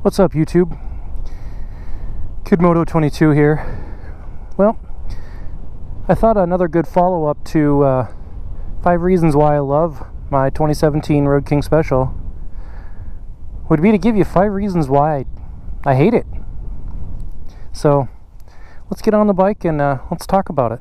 What's up, YouTube? KidMoto22 here. Well, I thought another good follow-up to 5 reasons why I love my 2017 Road King Special would be to give you 5 reasons why I hate it. So, let's get on the bike and let's talk about it.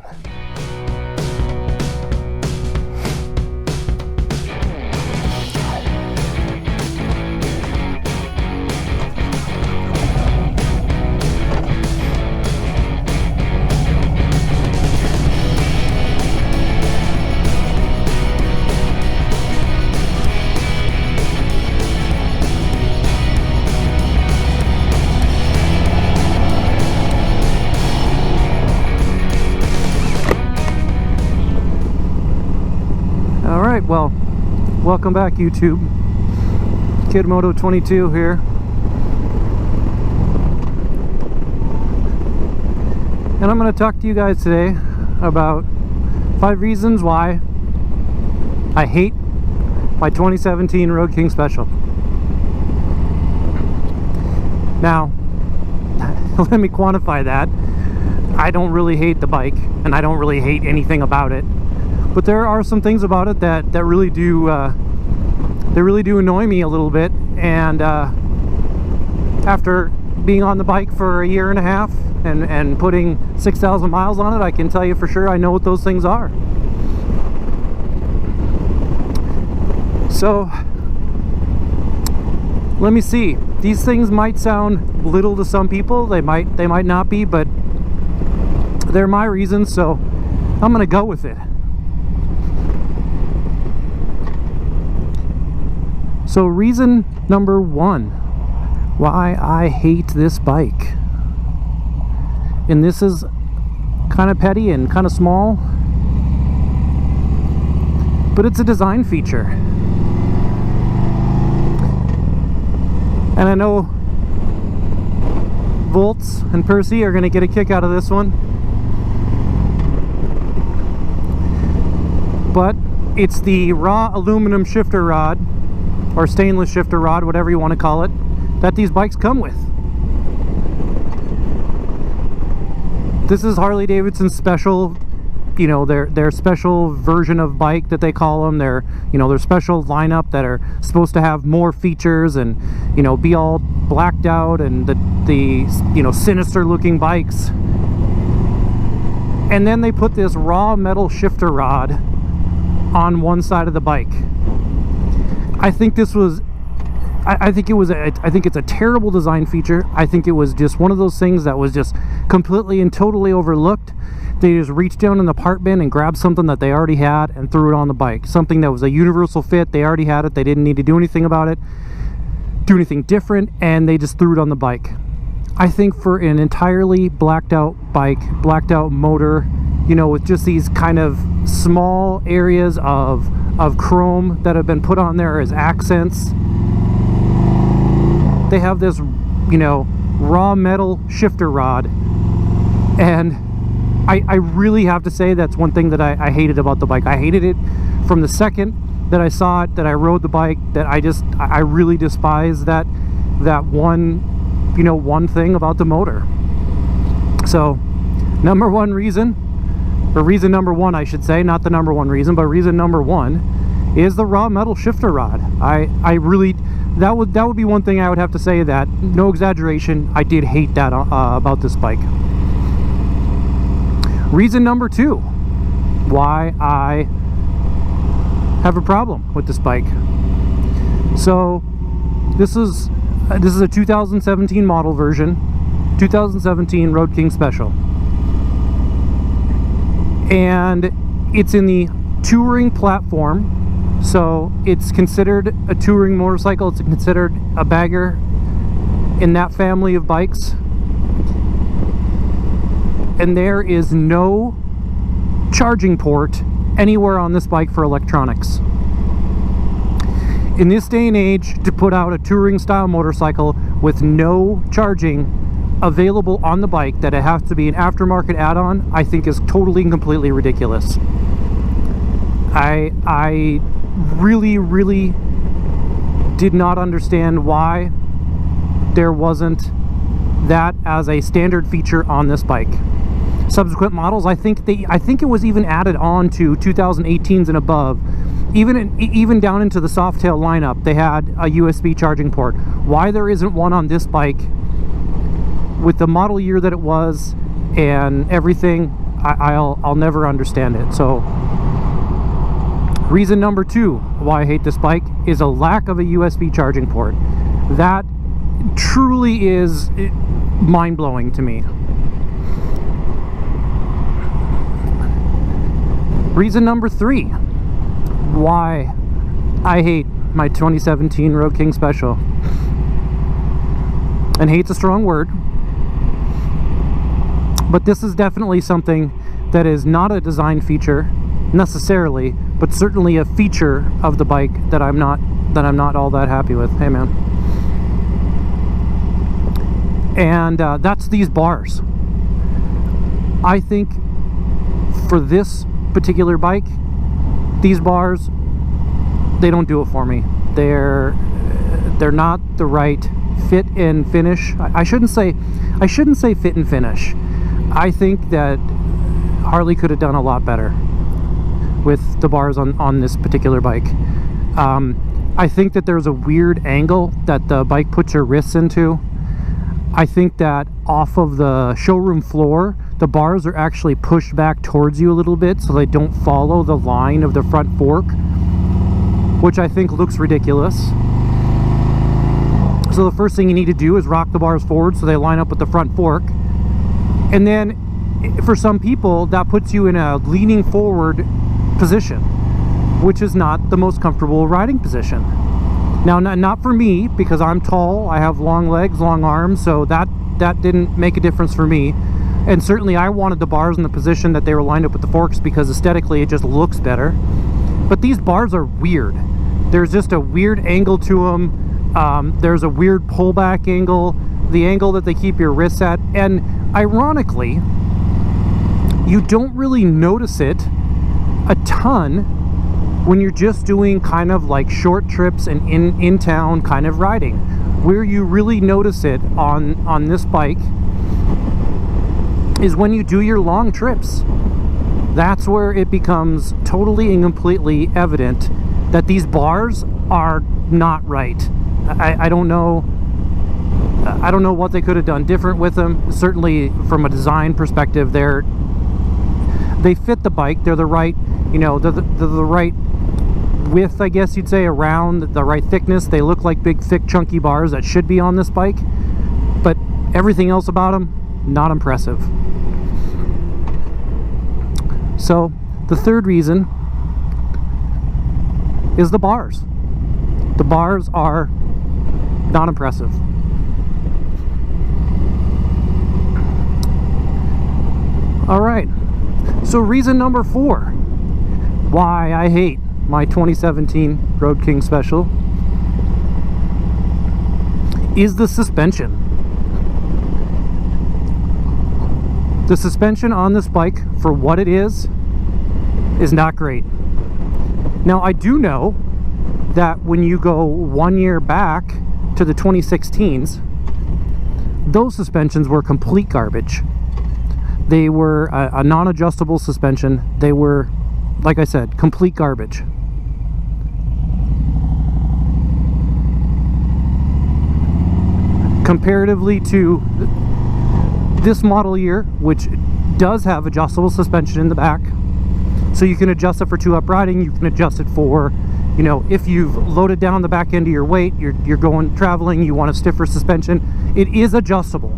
Alright, well, welcome back, YouTube. KidMoto22 here. And I'm going to talk to you guys today about 5 reasons why I hate my 2017 Road King Special. Now, let me quantify that. I don't really hate the bike, and I don't really hate anything about it. But there are some things about it that really do annoy me a little bit, and after being on the bike for a year and a half and putting 6,000 miles on it, I can tell you for sure I know what those things are. So let me see. These things might sound little to some people. They might not be, but they're my reasons, so I'm gonna go with it. So reason number 1 why I hate this bike, and this is kind of petty and kind of small, but it's a design feature. And I know Volts and Percy are going to get a kick out of this one, but it's the raw aluminum shifter rod, or stainless shifter rod, whatever you want to call it, that these bikes come with. This is Harley-Davidson's special, you know, their special version of bike that they call them. Their special lineup that are supposed to have more features and, you know, be all blacked out and the sinister looking bikes. And then they put this raw metal shifter rod on one side of the bike. I think it's a terrible design feature. I think it was just one of those things that was just completely and totally overlooked. They just reached down in the part bin and grabbed something that they already had and threw it on the bike. Something that was a universal fit. They already had it. They didn't need to do anything about it, do anything different, and they just threw it on the bike. I think for an entirely blacked out bike, blacked out motor, you know, with just these kind of small areas of chrome that have been put on there as accents, they have this, you know, raw metal shifter rod, and I really have to say that's one thing that I hated about the bike. I hated it from the second that I saw it, that I rode the bike, that I really despise that one, you know, one thing about the motor. So number 1 reason, or reason number 1 I should say, not the number 1 reason, but reason number 1 is the raw metal shifter rod. I really, that would be one thing I would have to say that, no exaggeration, I did hate that about this bike. Reason number 2 why I have a problem with this bike. So this is a 2017 model version, 2017 Road King Special, and it's in the touring platform. So it's considered a touring motorcycle. It's considered a bagger in that family of bikes. And there is no charging port anywhere on this bike for electronics. In this day and age, to put out a touring style motorcycle with no charging available on the bike, that it has to be an aftermarket add-on, I think is totally and completely ridiculous. I really did not understand why there wasn't that as a standard feature on this bike. Subsequent models, I think it was even added on to 2018s and above. Even down into the Softail lineup, they had a USB charging port. Why there isn't one on this bike with the model year that it was and everything, I'll never understand it. So reason number 2 why I hate this bike is a lack of a USB charging port. That truly is mind-blowing to me. Reason number 3 why I hate my 2017 Road King Special. And hate's a strong word, but this is definitely something that is not a design feature necessarily, but certainly a feature of the bike that I'm not all that happy with. Hey man. And that's these bars. I think for this particular bike, these bars, they don't do it for me. They're not the right fit and finish. I shouldn't say fit and finish. I think that Harley could have done a lot better with the bars on this particular bike. I think that there's a weird angle that the bike puts your wrists into. I think that off of the showroom floor, the bars are actually pushed back towards you a little bit so they don't follow the line of the front fork, which I think looks ridiculous. So the first thing you need to do is rock the bars forward so they line up with the front fork. And then for some people, that puts you in a leaning forward position, which is not the most comfortable riding position. Now, not for me, because I'm tall, I have long legs, long arms, so that didn't make a difference for me. And certainly I wanted the bars in the position that they were lined up with the forks because aesthetically it just looks better. But these bars are weird. There's just a weird angle to them. There's a weird pullback angle, the angle that they keep your wrists at. And ironically, you don't really notice it a ton when you're just doing kind of like short trips and in town kind of riding. Where you really notice it on this bike is when you do your long trips. That's where it becomes totally and completely evident that these bars are not right. I don't know what they could have done different with them. Certainly from a design perspective, they fit the bike. They're the right, they're the right width, I guess you'd say, around the right thickness. They look like big, thick, chunky bars that should be on this bike, but everything else about them, not impressive. So the third reason is the bars. The bars are not impressive. All right, so reason number 4 why I hate my 2017 Road King Special is the suspension. The suspension on this bike, for what it is not great. Now, I do know that when you go 1 year back to the 2016s, those suspensions were complete garbage. They were a non-adjustable suspension. They were, like I said, complete garbage. Comparatively to this model year, which does have adjustable suspension in the back, so you can adjust it for 2-up riding, you can adjust it for, if you've loaded down the back end of your weight, you're going traveling, you want a stiffer suspension, it is adjustable.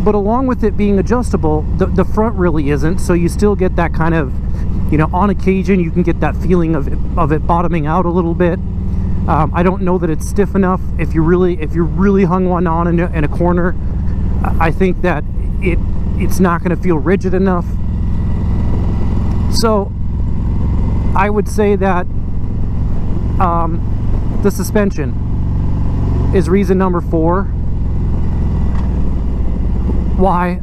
But along with it being adjustable, the front really isn't, so you still get that kind of, on occasion you can get that feeling of it bottoming out a little bit. I don't know that it's stiff enough. If you really hung one on in a corner, I think that it's not going to feel rigid enough. So I would say that the suspension is reason number 4 why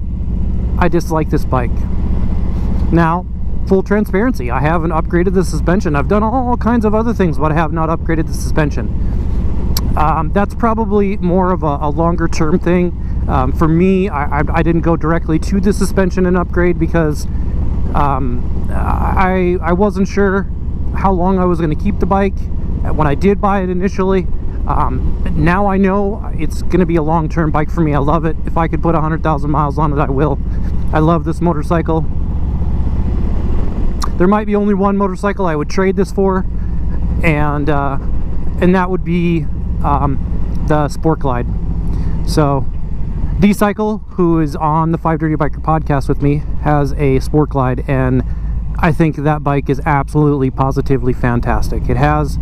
I dislike this bike. Now, full transparency, I haven't upgraded the suspension. I've done all kinds of other things, but I have not upgraded the suspension. That's probably more of a longer term thing. For me, I didn't go directly to the suspension and upgrade because I wasn't sure how long I was going to keep the bike when I did buy it initially. Now I know it's going to be a long-term bike for me. I love it. If I could put 100,000 miles on it, I will. I love this motorcycle. There might be only one motorcycle I would trade this for, and that would be the Sport Glide. So D-Cycle, who is on the 5 Dirty Biker podcast with me, has a Sport Glide, and I think that bike is absolutely positively fantastic. It has,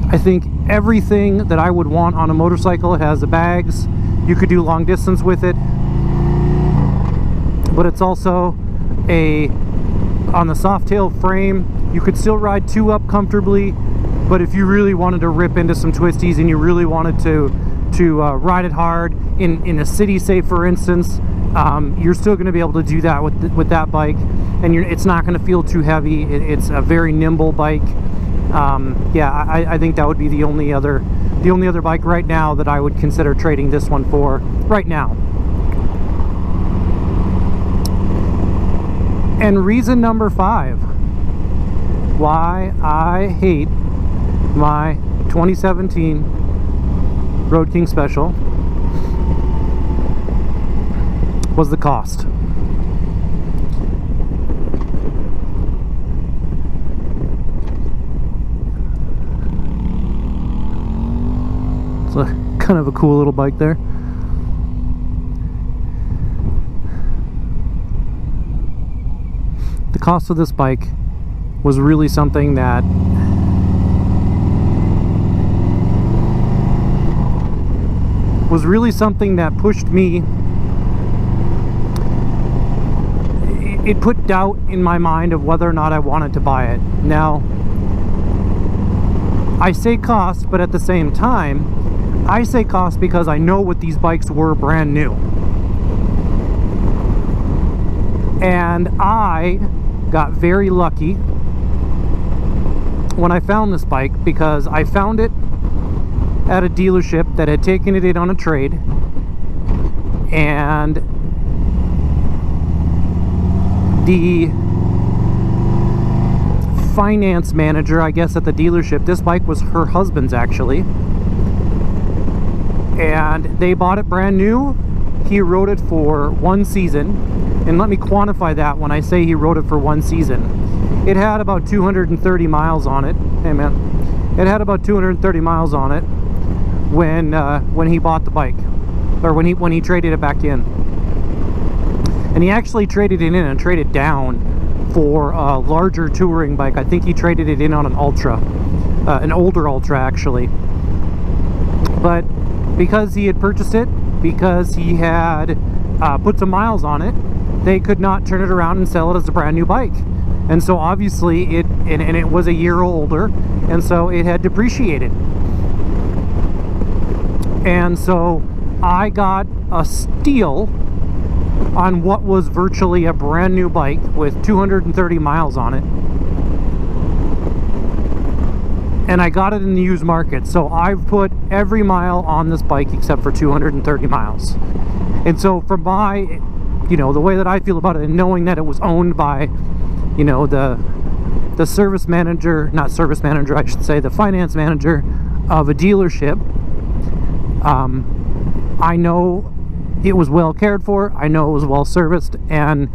I think, everything that I would want on a motorcycle. It has the bags, you could do long distance with it, but it's also on the soft tail frame, you could still ride 2 up comfortably, but if you really wanted to rip into some twisties and you really wanted to ride it hard in a city, say for instance, you're still going to be able to do that with that bike, and it's not going to feel too heavy. It's a very nimble bike. Yeah, I think that would be the only other bike right now that I would consider trading this one for right now. And reason number 5 why I hate my 2017 Road King Special was the cost. It's kind of a cool little bike there. The cost of this bike was really something that pushed me. It put doubt in my mind of whether or not I wanted to buy it. Now, I say cost, but at the same time, I say cost because I know what these bikes were brand new. And I got very lucky when I found this bike, because I found it at a dealership that had taken it in on a trade, and the finance manager, I guess, at the dealership, this bike was her husband's actually, and they bought it brand new. He rode it for 1 season, and let me quantify that when I say he rode it for 1 season. It had about 230 miles on it. Hey man, it had about 230 miles on it when he bought the bike, or when he traded it back in. And he actually traded it in and traded down for a larger touring bike. I think he traded it in on an Ultra, an older Ultra actually. But because he had purchased it, because he had put some miles on it, they could not turn it around and sell it as a brand new bike. And so obviously it was a year older, and so it had depreciated. And so I got a steal on what was virtually a brand new bike with 230 miles on it. And I got it in the used market. So I've put every mile on this bike except for 230 miles. And so from my, the way that I feel about it, and knowing that it was owned by, the service manager, not service manager, I should say, the finance manager of a dealership, I know it was well cared for. I know it was well serviced, and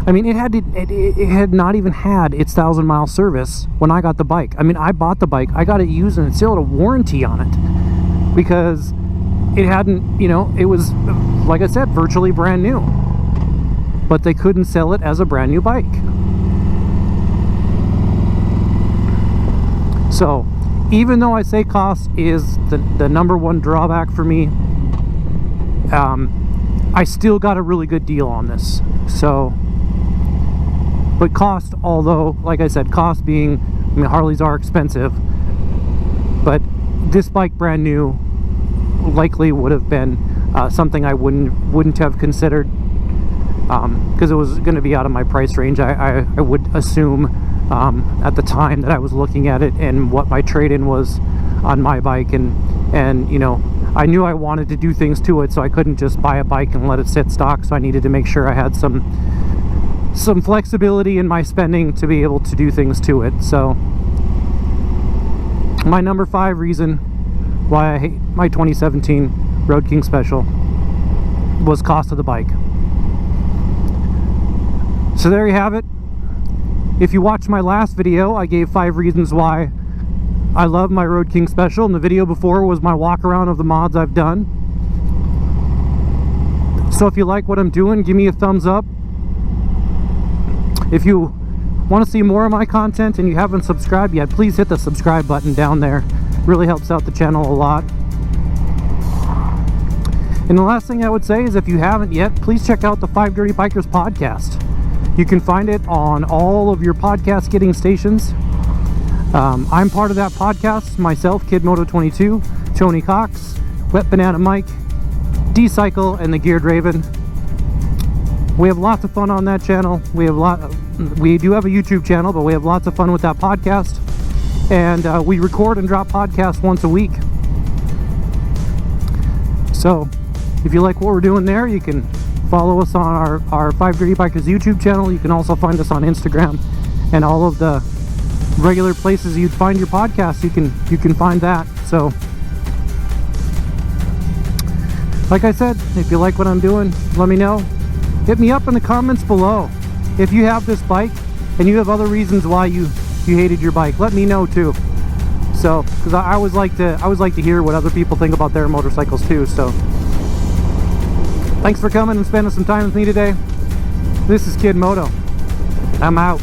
I mean, it had not even had its 1,000-mile service when I got the bike. I mean, I bought the bike, I got it used, and it still had a warranty on it because it hadn't, it was, like I said, virtually brand new. But they couldn't sell it as a brand new bike. So, even though I say cost is the number one drawback for me, I still got a really good deal on this. So, but cost, although, like I said, cost being, I mean, Harleys are expensive, but this bike brand new likely would have been something I wouldn't have considered, because it was going to be out of my price range. I would assume at the time that I was looking at it and what my trade-in was on my bike, and and you know, I knew I wanted to do things to it, so I couldn't just buy a bike and let it sit stock. So I needed to make sure I had some flexibility in my spending to be able to do things to it. So my number 5 reason why I hate my 2017 Road King Special was cost of the bike. So there you have it. If you watched my last video, I gave 5 reasons why I love my Road King Special, and the video before was my walk around of the mods I've done. So if you like what I'm doing, give me a thumbs up. If you want to see more of my content and you haven't subscribed yet, please hit the subscribe button down there. It really helps out the channel a lot. And the last thing I would say is, if you haven't yet, please check out the 5 Dirty Bikers podcast. You can find it on all of your podcast getting stations. I'm part of that podcast myself, KidMoto22, Tony Cox, Wet Banana Mike, D-Cycle, and the Geared Raven. We have lots of fun on that channel. We do have a YouTube channel, but we have lots of fun with that podcast. And we record and drop podcasts once a week. So if you like what we're doing there, you can follow us on our 5 Dirty Bikers YouTube channel. You can also find us on Instagram and all of the regular places you'd find your podcasts. You can find that. So like I said, if you like what I'm doing, let me know. Hit me up in the comments below. If you have this bike and you have other reasons why you hated your bike, let me know too. So, because I always like to hear what other people think about their motorcycles too. So, thanks for coming and spending some time with me today. This is Kid Moto. I'm out.